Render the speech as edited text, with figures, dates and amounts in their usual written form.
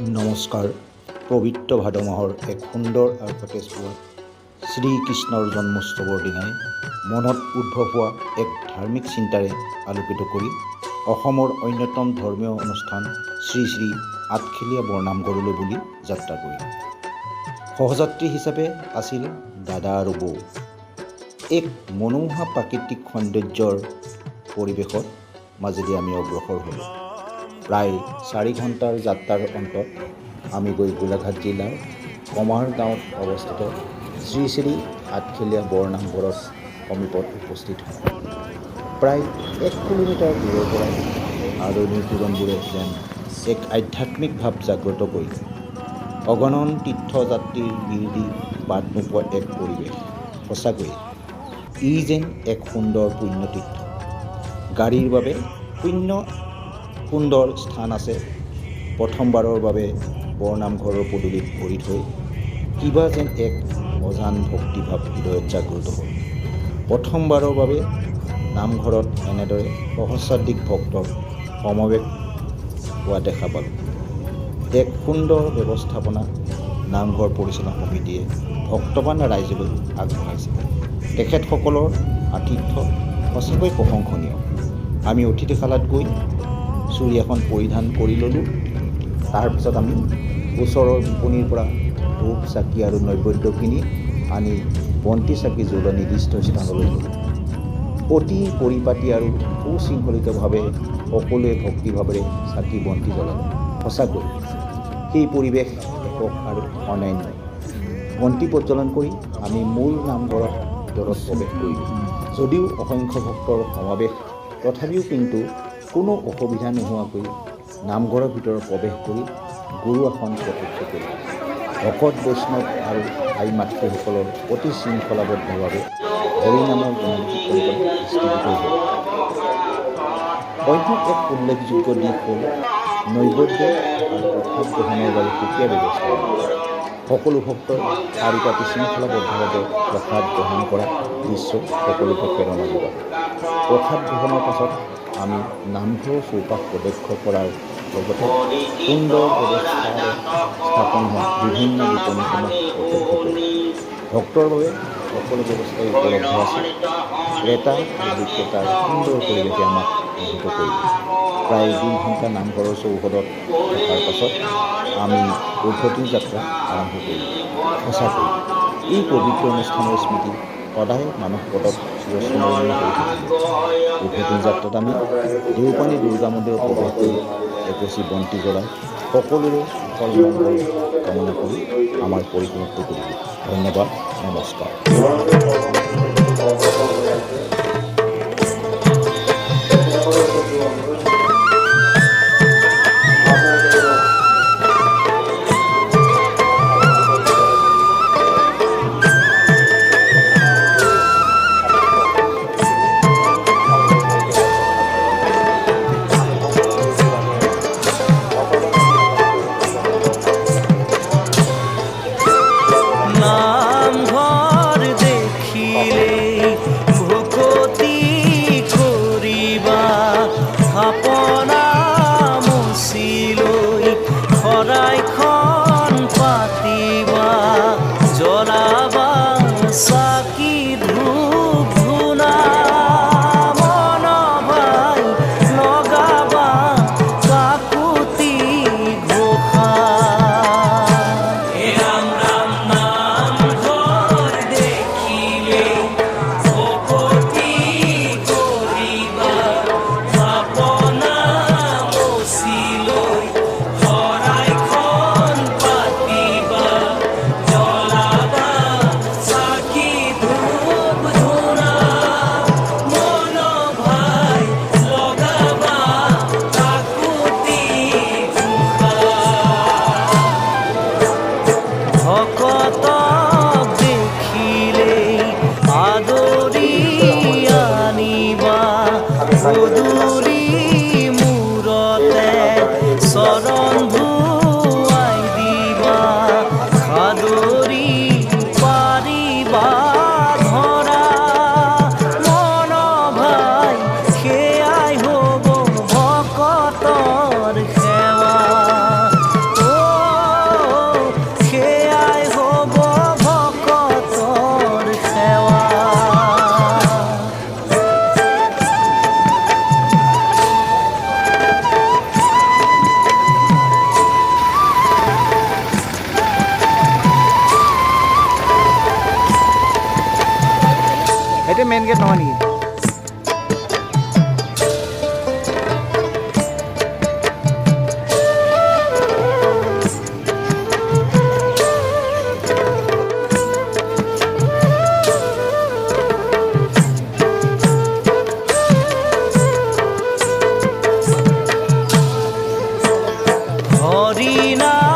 নমস্কাৰ। পবিত্ৰ ভাদ মাহৰ এক সুন্দৰ আৰু সতেজ পুৱাত শ্ৰীকৃষ্ণৰ জন্মোৎসৱৰ দিনাই মনত উদ্ভৱ হোৱা এক ধাৰ্মিক চিন্তাৰে আলোকিত কৰি অসমৰ অন্যতম ধৰ্মীয় অনুষ্ঠান শ্ৰী শ্ৰী আঠখেলীয়া বৰনামঘৰলৈ বুলি যাত্ৰা কৰিলোঁ। সহযাত্ৰী হিচাপে আছিল দাদা আৰু বৌ। এক মনোমোহা প্ৰাকৃতিক সৌন্দৰ্যৰ পৰিৱেশত মাজেদি আমি অগ্ৰসৰ হ'লোঁ। প্ৰায় 4 ঘণ্টাৰ যাত্ৰাৰ অন্তত আমি গৈ গোলাঘাট জিলাৰ কমাৰ গাঁৱত অৱস্থিত শ্ৰী শ্ৰী আঠখেলীয়া বৰনামঘৰৰ সমীপত উপস্থিত হওঁ। প্ৰায় 1 কিলোমিটাৰ দূৰৰ পৰাই আদৰণিৰ তোৰণবোৰে যেন এক আধ্যাত্মিক ভাৱ জাগ্ৰত কৰিলে। অগণন তীৰ্থযাত্ৰীৰ ভিৰ দি বাট নোপোৱা এক পৰিৱেশ। সঁচাকৈয়ে ই যেন এক সুন্দৰ পুণ্যতীৰ্থ। গাড়ীৰ বাবে সুন্দৰ স্থান আছে। প্ৰথমবাৰৰ বাবে বৰনামঘৰৰ পদূলিত ভৰি থৈ কিবা যেন এক অজান ভক্তিভাৱ হৃদয়ত জাগ্ৰত হ'ল। প্ৰথমবাৰৰ বাবে নামঘৰত এনেদৰে সহস্ৰাধিক ভক্তৰ সমাৱেশ হোৱা দেখা পালোঁ। এক সুন্দৰ ব্যৱস্থাপনা নামঘৰ পৰিচালনা সমিতিয়ে ভক্তবান ৰাইজলৈ আগবঢ়াইছে। তেখেতসকলৰ আতিথ্য সঁচাকৈ প্ৰশংসনীয়। আমি অতিথিশালাত গৈ চুৰিয়াখন পৰিধান কৰি ল'লোঁ। তাৰপিছত আমি ওচৰৰ বিপণীৰ পৰা ধূপ চাকি আৰু নৈবেদ্য কিনি আনি বন্তি চাকি জ্বলোৱা নিৰ্দিষ্ট স্থানলৈ গ'লোঁ। অতি পৰিপাটি আৰু সুশৃংখলিতভাৱে সকলোৱে ভক্তিভাৱেৰে চাকি বন্তি জ্বলালে। সঁচাকৈ সেই পৰিৱেশ একক আৰু অনন্য। বন্তি প্ৰজ্বলন কৰি আমি মূল নামঘৰৰ ভিতৰত প্ৰৱেশ কৰিলোঁ। যদিও অসংখ্য ভক্তৰ সমাৱেশ, তথাপিও কিন্তু কোনো অসুবিধা নোহোৱাকৈ নামঘৰৰ ভিতৰত প্ৰৱেশ কৰি গুৰু আসন প্ৰত্যক্ষ কৰিলোঁ। ভকত বৈষ্ণৱ আৰু আই মাতৃসকলৰ অতি শৃংখলাবদ্ধভাৱে হৰিনামৰ গুণানুকীৰ্তন কৰা দৃষ্টিগোচৰ হ'ল। অন্য এক উল্লেখযোগ্য দিশ হ'ল নৈবেদ্য আৰু প্ৰসাদ গ্ৰহণৰ বাবে সুকীয়া ব্যৱস্থা। সকলো ভক্তই শাৰী পাতি শৃংখলাবদ্ধভাৱে প্ৰসাদ গ্ৰহণ কৰা দৃশ্য সকলোকে প্ৰেৰণা যোগায়। প্ৰসাদ গ্ৰহণৰ পাছত আমি নামঘৰৰ চৌপাশ প্ৰদক্ষিণ কৰাৰ লগতে সুন্দৰ ব্যৱস্থাৰে স্থাপন হোৱা বিভিন্ন বিপণীসমূহ প্ৰত্যক্ষ কৰিলোঁ। ভক্তৰ বাবে সকলো ব্যৱস্থাই উপলব্ধ আছিল। ক্ৰেতা আৰু বিক্ৰেতাৰ সুন্দৰ পৰিৱেশে আমাক মোহিত কৰিলে। প্ৰায় 2 ঘণ্টা নামঘৰৰ চৌহদত থকাৰ পাছত আমি উভতিৰ যাত্ৰা আৰম্ভ কৰিলোঁ। সঁচাকৈ এই পবিত্ৰ অনুষ্ঠানৰ স্মৃতি সদায় মানসপটত চিৰস্মৰণীয় হৈ থাকিব। উভতিৰ যাত্ৰাত আমি দেওপানী দুৰ্গা মন্দিৰত প্ৰৱেশ কৰি এগছি বন্তি জ্বলাই সকলোৰে কুশল মংগল কামনা কৰি আমাৰ পৰিসমাপ্তি কৰিলোঁ। ধন্যবাদ। নমস্কাৰ। মেইন গেট নহয় নেকি? হৰি নাম